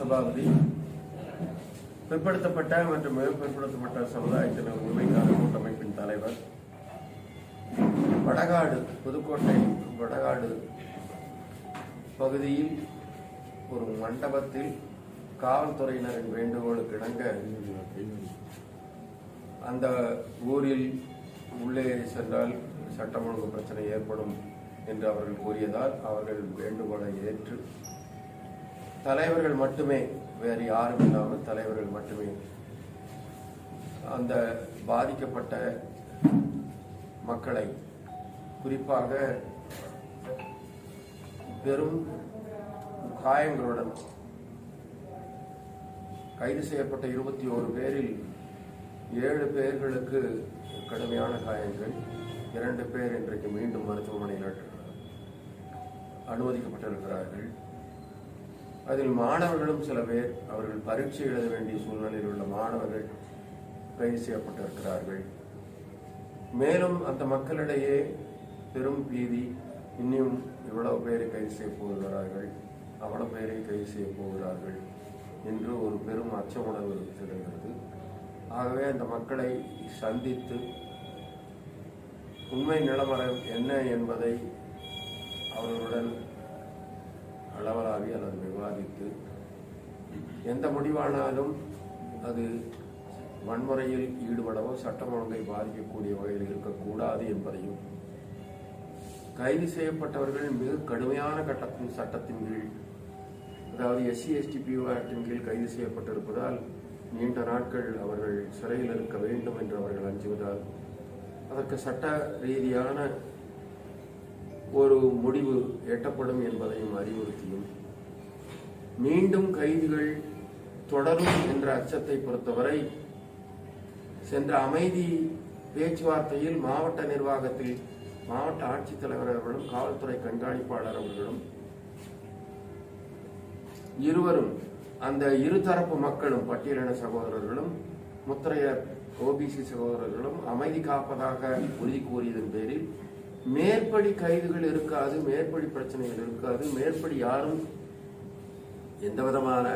சபாபதி பிற்படுத்தப்பட்ட மற்றும் பிற்படுத்தப்பட்ட சமுதாயத்தினர் உரிமைக்கான கூட்டமைப்பின் தலைவர். வடகாடு, புதுக்கோட்டை வடகாடு பகுதியில் ஒரு மண்டபத்தில் காவல்துறையினரின் வேண்டுகோளுக்கு இணங்க அந்த ஊரில் உள்ளே சென்றால் சட்டம் ஒழுங்கு பிரச்சனை ஏற்படும் என்று அவர்கள் கூறியதால் அவர்கள் வேண்டுகோளை ஏற்று தலைவர்கள் மட்டுமே, வேறு யாரும் இல்லாமல் தலைவர்கள் மட்டுமே அந்த பாதிக்கப்பட்ட மக்களை, குறிப்பாக பெரும் காயங்களுடன் கைது செய்யப்பட்ட 21 பேரில் 7 பேர்களுக்கு கடுமையான காயங்கள், 2 பேர் இன்றைக்கு மீண்டும் மருத்துவமனையில் அனுமதிக்கப்பட்டிருக்கிறார்கள். அதில் மாணவர்களும் சில பேர், அவர்கள் பரீட்சை எழுத வேண்டிய சூழ்நிலையில் உள்ள மாணவர்கள் கைது செய்யப்பட்டிருக்கிறார்கள். மேலும் அந்த மக்களிடையே பெரும் பீதி, இன்னும் இவ்வளவு பேரை கைது செய்ய போகிறார்கள், அவ்வளவு பேரை கைது செய்ய போகிறார்கள் என்று ஒரு பெரும் அச்ச உணர்வு தெரிகிறது. ஆகவே அந்த மக்களை சந்தித்து உண்மை நிலவரம் என்ன என்பதை அவர்களுடன் அளவலாவி அல்லது விவாதித்து எந்த முடிவானாலும் அது வன்முறையில் ஈடுபடவோ சட்டம் ஒழுங்கை பாதிக்கக்கூடிய வகையில் இருக்கக்கூடாது என்பதையும், கைது செய்யப்பட்டவர்கள் மிக கடுமையான சட்டத்தின் கீழ், அதாவது SC/ST ஆக்டின் கீழ் கைது செய்யப்பட்டிருப்பதால் நீண்ட நாட்கள் அவர்கள் சிறையில் இருக்க வேண்டும் என்று அவர்கள் அஞ்சுவதால் அதற்கு சட்ட ரீதியான ஒரு முடிவு எட்டப்படும் என்பதையும் அறிவுறுத்தியும், மீண்டும் கைதுகள் தொடரும் என்ற அச்சத்தை பொறுத்தவரை சென்ற அமைதி பேச்சுவார்த்தையில் மாவட்ட நிர்வாகத்தில் மாவட்ட ஆட்சித்தலைவர் அவர்களும் காவல்துறை கண்காணிப்பாளர் அவர்களும் இருவரும், அந்த இருதரப்பு மக்களும், பட்டியலின சகோதரர்களும் முத்திரையர் OBC சகோதரர்களும் அமைதி காப்பதாக உறுதி கூறியதன் பேரில் மேற்படி கைதுகள் இருக்காது, மேற்படி பிரச்சனைகள் இருக்காது, மேற்படி யாரும் எந்த விதமான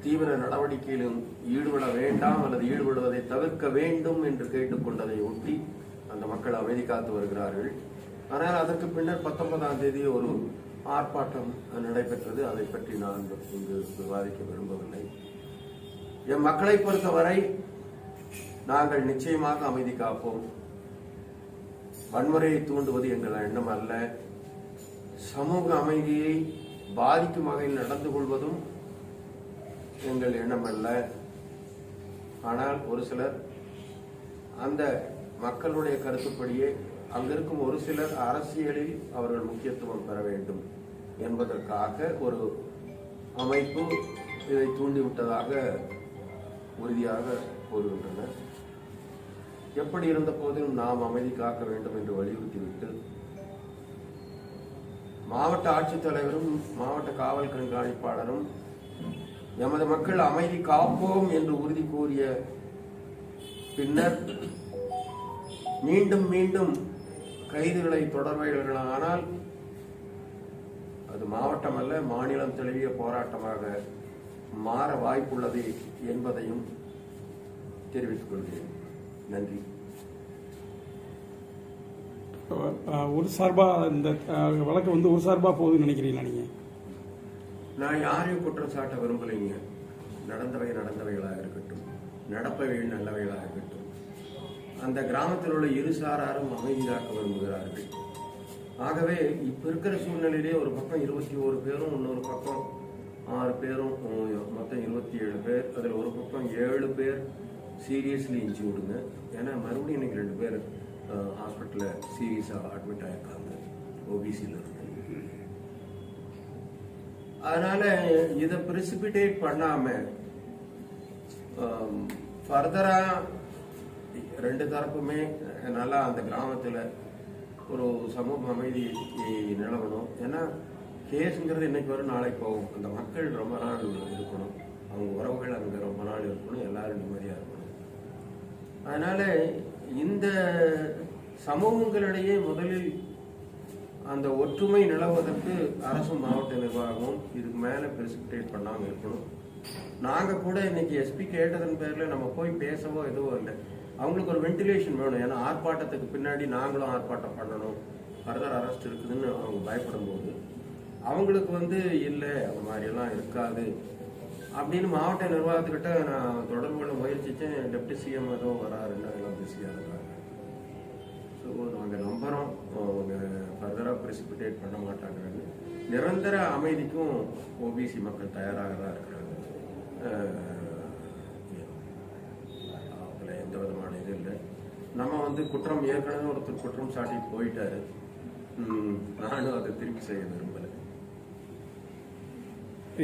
தீவிர நடவடிக்கையிலும் ஈடுபட வேண்டாம் அல்லது ஈடுபடுவதை தவிர்க்க வேண்டும் என்று கேட்டுக்கொண்டதை ஒட்டி அந்த மக்கள் அமைதி காத்து வருகிறார்கள். ஆனால் அதற்கு பின்னர் 19ஆம் தேதி ஒரு ஆர்ப்பாட்டம் நடைபெற்றது. அதை பற்றி நான் இங்கு விவாதிக்க விரும்பவில்லை. என் மக்களை பொறுத்தவரை நாங்கள் நிச்சயமாக அமைதி காப்போம். வன்முறையை தூண்டுவது எங்கள் எண்ணம் அல்ல. சமூக அமைதியை பாதிக்கும் வகையில் நடந்து கொள்வதும் எங்கள் எண்ணம் அல்ல. ஆனால் ஒரு சிலர் அந்த மக்களுடைய கருத்துப்படியே அங்கிருக்கும் ஒரு சிலர் அரசியலில் அவர்கள் முக்கியத்துவம் பெற வேண்டும் என்பதற்காக ஒரு அமைப்பு இதை தூண்டிவிட்டதாக உறுதியாக கூறுகின்றனர். எப்படி இருந்த போதிலும் நாம் அமைதி காக்க வேண்டும் என்று வலியுறுத்திவிட்டு மாவட்ட ஆட்சித்தலைவரும் மாவட்ட காவல் கண்காணிப்பாளரும் எமது மக்கள் அமைதி காப்போம் என்று உறுதி கூறிய பின்னர் மீண்டும் மீண்டும் கைதுகளை தொடர்வார்களானால் அது மாவட்டம் அல்ல, மாநிலம் தழுவிய போராட்டமாக மாற வாய்ப்புள்ளது என்பதையும் தெரிவித்துக் கொள்கிறேன். நன்றி. ஒரு சார்பா இந்த வழக்கு ஒரு சார்பா போகுதுன்னு நினைக்கிறீங்களா நீங்க? நான் யாரையும் குற்றம் சாட்ட விரும்பலைங்க. நடந்தவைகளாக இருக்கட்டும், நடப்பவைகள் நல்லவைகளாக இருக்கட்டும். அந்த கிராமத்தில் உள்ள இரு சாராரும் அமைதி காக்க விரும்புகிறார்கள். ஆகவே இப்ப இருக்கிற சூழ்நிலையிலே ஒரு பக்கம் 21 பேரும், இன்னொரு பக்கம் 6 பேரும், மொத்தம் 27 பேர். அதில் ஒரு பக்கம் 7 பேர் சீரியஸ்லி இன்ஜூர்டுங்க. ஏன்னா மறுபடியும் இன்னைக்கு 2 பேர் ஹாஸ்பிட்டலில் சீரியஸாக அட்மிட் ஆயிருக்காங்க OBCல இருந்து. அதனால இதை பிரிசிபிடேட் பண்ணாம ஃபர்தரா 2 தரப்புமே நல்லா அந்த கிராமத்தில் ஒரு சமூக அமைதி நிலவணும். ஏன்னா கேஸுங்கிறது இன்னைக்கு வரும், நாளைக்கு போகும். அந்த மக்கள் ரொம்ப நாள் இருக்கணும், அவங்க உறவுகள் அங்கே ரொம்ப நாள் இருக்கணும், எல்லாரும் நிம்மதியாக இருக்கணும். அதனால இந்த சமூகங்களிடையே முதலில் அந்த ஒற்றுமை நிலவுவதற்கு அரசும் மாவட்ட நிர்வாகமும் இதுக்கு மேல பிரசிபிடேட் பண்ணாம இருக்கணும். நாங்க கூட இன்னைக்கு எஸ்பி கேட்டதன் பேர்ல நம்ம போய் பேசவோ எதுவோ இல்லை. அவங்களுக்கு ஒரு வென்டிலேஷன் வேணும். ஏன்னா ஆர்ப்பாட்டத்துக்கு பின்னாடி நாங்களும் ஆர்ப்பாட்டம் பண்ணணும், ஃபர்தர் அரெஸ்ட் இருக்குதுன்னு அவங்க பயப்படும் போது அவங்களுக்கு இல்லை அது மாதிரியெல்லாம் இருக்காது அப்படின்னு மாவட்ட நிர்வாகத்துக்கிட்ட நான் தொடர்பு கொள்ள முயற்சித்தேன். டெப்டி சிஎம் ஏதோ வராருன்னு எல்லாம் பிஸியாக இருக்காங்க. ஸோ நாங்கள் நம்புகிறோம் அவங்க ஃபர்தராக ப்ரெசிபிடேட் பண்ண மாட்டாங்கன்னு. நிரந்தர அமைதிக்கும் ஓபிசி மக்கள் தயாராக தான் இருக்கிறாங்க. அதில் எந்த விதமான இது இல்லை. நம்ம குற்றம் ஏற்கனவே ஒருத்தர் குற்றம் சாட்டிட்டு போயிட்டாரு. நானும் அதை திருப்பி செய்ய விரும்பலை.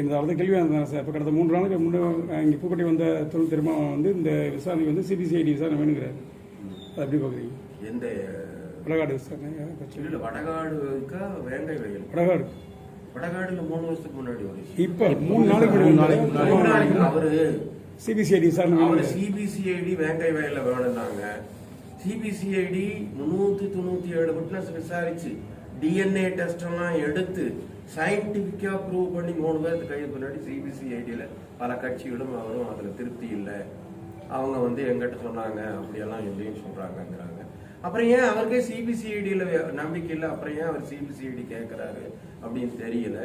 இந்த அடுத்த கேள்வி சார், இப்போ கடந்த 3 நாளுக்கு முன்னே இங்கே பூக்கட்டி வந்த தொழில் திரும்ப இந்த விசாரணை சிபிசிஐடி விசாரணை வேணுங்கிறாரு. அது எப்படி பார்க்குறீங்க? எந்த வடகாடு விசாரணை? இல்லை, வடகாடுக்கா வேங்கை வயல்? வடகாடுல 3 வருஷத்துக்கு முன்னாடி இப்போ 3 நாளைக்கு அவரு சிபிசிஐடி விசாரணை, அவரு சிபிசிஐடி வேங்கை வயல்ல வேணும்னாங்க. சிபிசிஐடி 397 விட்னஸ் விசாரிச்சு டிஎன்ஏ டெஸ்ட் எல்லாம் எடுத்து சயின்டிபிக்கா ப்ரூவ் பண்ணி 3 பேருக்கு கைது பின்னாடி சிபிசிஐடியில பல கட்சிகளும் அவரும் அதுல திருப்தி இல்லை. அவங்க எங்கிட்ட சொன்னாங்க அப்படியெல்லாம் எதையும் சொல்றாங்கிறாங்க. அப்புறம் ஏன் அவருக்கே சிபிசிஐடியில நம்பிக்கை இல்லை, அப்புறம் ஏன் அவர் சிபிசிஐடி கேட்கிறாரு அப்படின்னு தெரியல.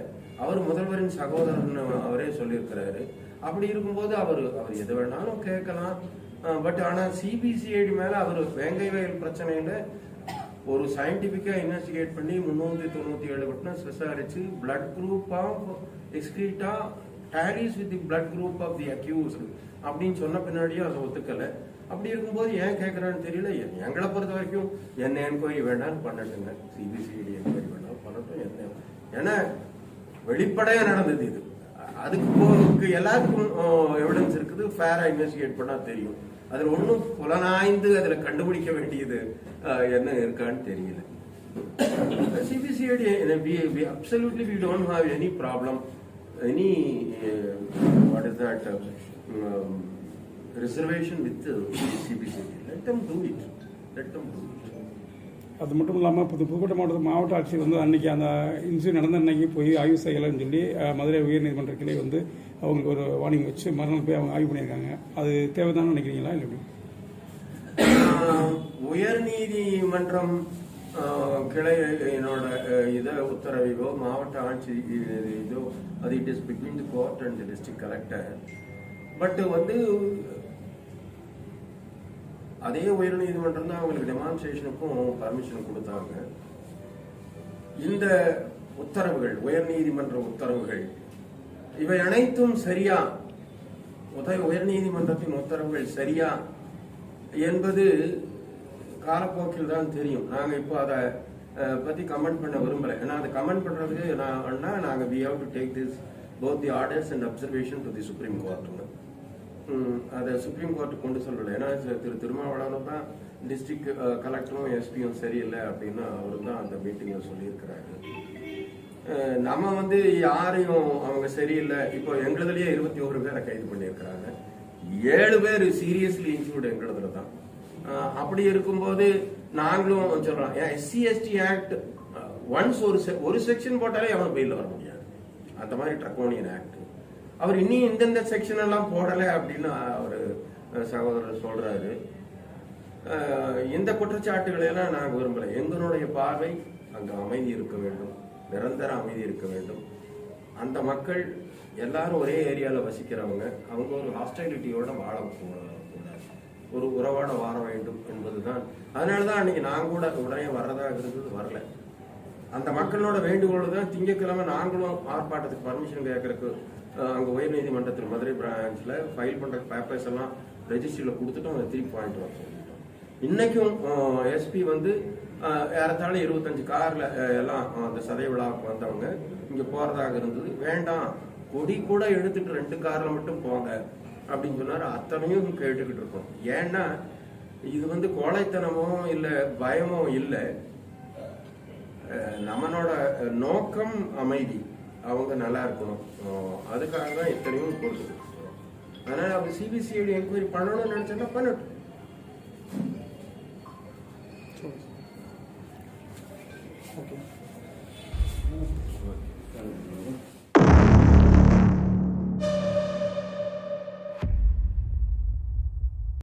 அவர் முதல்வரின் சகோதரன் அவரே சொல்லியிருக்கிறாரு. அப்படி இருக்கும்போது அவர் எது வேணாலும் கேட்கலாம். பட் ஆனா சிபிசிஐடி மேல அவர் வேங்கை வயல் பிரச்சனையில ஒரு சயின்டிபிக்கா இன்வெஸ்டிகேட் பண்ணி 397 விட்னஸ் விசாரிச்சு blood group of excreta tallies with the blood group of the accused அப்படின்னு சொன்ன பின்னாடியும் அதை ஒத்துக்கல. அப்படி இருக்கும்போது ஏன் கேட்கறான்னு தெரியல. எங்களை பொறுத்த வரைக்கும் என்ன என்கொயரி வேணாலும் பண்ணட்டுங்க, சிபிசிஐடி என்கொயரி வேணாலும் பண்ணட்டும். என்ன ஏன்னா வெளிப்படையா நடந்தது இது. அதுக்கு எல்லாத்துக்கும் எவிடன்ஸ் இருக்குது. ஃபேரா இன்வெஸ்டிகேட் பண்ணா தெரியும். அதுல ஒன்றும் புலனாய்ந்து அதுல கண்டுபிடிக்க வேண்டியது என்ன இருக்கான்னு தெரியல. CBCID absolutely we don't have any problem, any what is that reservation with CBCID. Let them do it. அது மட்டும் இல்லாமல் இப்போ புதுக்கோட்டை மாவட்ட ஆட்சியர் அன்னைக்கு அந்த இன்சிடென்ட் நடந்த அன்னைக்கு போய் ஆய்வு செய்யலைன்னு சொல்லி மதுரை உயர்நீதிமன்ற கிளை அவங்களுக்கு ஒரு வார்னிங் வச்சு மறுநாள் போய் அவங்க ஆய்வு பண்ணியிருக்காங்க. அது தேவைதான்னு நினைக்கிறீங்களா? இல்லை, எப்படி? உயர்நீதிமன்றம் கிளையினோட இதை உத்தரவையோ மாவட்ட ஆட்சி இதோ அது it is between the court and the district collector. But அதே உயர்நீதிமன்றம் தான் அவங்களுக்கு டெமான்ஸ்ட்ரேஷனுக்கும் பர்மிஷன் கொடுத்தாங்க. இந்த உத்தரவுகள், உயர்நீதிமன்ற உத்தரவுகள், இவை அனைத்தும் சரியா, உயர்நீதிமன்றத்தின் உத்தரவுகள் சரியா என்பது காலப்போக்கில் தான் தெரியும். நாங்க இப்போ அதை பத்தி கமெண்ட் பண்ண விரும்பல. ஏன்னா அதை கமெண்ட் பண்றதுக்கு நாங்க we have to take this both the orders and observation to the Supreme Court. அதை சுப்ரீம் கோர்ட் கொண்டு சொல்லல. ஏன்னா திருமாவளவன் தான் டிஸ்ட்ரிக்ட் கலெக்டரும் எஸ்பியும் சரியில்லை அப்படின்னு அவரு தான் அந்த மீட்டிங்ல சொல்லியிருக்கிறாரு. நம்ம யாரையும் அவங்க சரியில்லை. இப்போ எங்களதுலயே 21 பேரை கைது பண்ணியிருக்கிறாங்க. 7 பேர் சீரியஸ்லி இன்க்ளூட் எங்களதுல தான். அப்படி இருக்கும்போது நாங்களும் சொல்றோம், SC ST ஆக்ட் ஒன்ஸ் ஒரு செக்ஷன் போட்டாலே அவன் பெயில வர முடியாது. அந்த மாதிரி ட்ரக்கோனியன் ஆக்ட். அவர் இன்னும் இந்தந்த செக்ஷன் எல்லாம் போடல அப்படின்னு அவரு சகோதரர் சொல்றாரு. இந்த குற்றச்சாட்டுகளை எல்லாம் நாங்க விரும்பல. எங்களுடைய பார்வை அங்க அமைதி இருக்க வேண்டும், நிரந்தர அமைதி இருக்க வேண்டும். அந்த மக்கள் எல்லாரும் ஒரே ஏரியால வசிக்கிறவங்க, அவங்க ஒரு ஹாஸ்டைலிட்டியோட வாழக்கூடாது, ஒரு உறவாட வாழ வேண்டும் என்பதுதான். அதனாலதான் அன்னைக்கு நான் கூட உடனே வர்றதா இருந்தது, வரல. அந்த மக்களோட வேண்டுகோள் தான். திங்கட்கிழமை நாங்களும் ஆர்ப்பாட்டத்துக்கு பர்மிஷன் கேட்கறதுக்கு அங்க உயர்நீதிமன்றத்தில் மதுரை பிரான்ச்ல ஃபைல் பண்ற பேப்பர்ஸ் எல்லாம் ரெஜிஸ்ட்ரியில கொடுத்துட்டு அவங்க 3 பாயிண்ட் வர சொல்லிட்டோம். இன்னைக்கும் எஸ்பி ஏறத்தாழ 25 கார்ல எல்லாம் அந்த சதய விழாவுக்கு வந்தவங்க இங்க போறதாக இருந்தது. வேண்டாம், கொடி கூட எடுத்துட்டு 2 கார்ல மட்டும் போங்க அப்படின்னு சொன்னாரு. அத்தனையும் கேட்டுக்கிட்டு இருக்கோம். ஏன்னா இது கோழைத்தனமோ இல்ல பயமோ இல்லை. நம்மளோட நோக்கம் அமைதி, அவங்க நல்லா இருக்கணும். அதுக்காக தான் இத்தனையும் பொறுத்து. அதனால அவங்க சிபிசிஐடி என்கொயரி பண்ணணும்னு நினைச்சா பண்ணட்டும். ஓகே.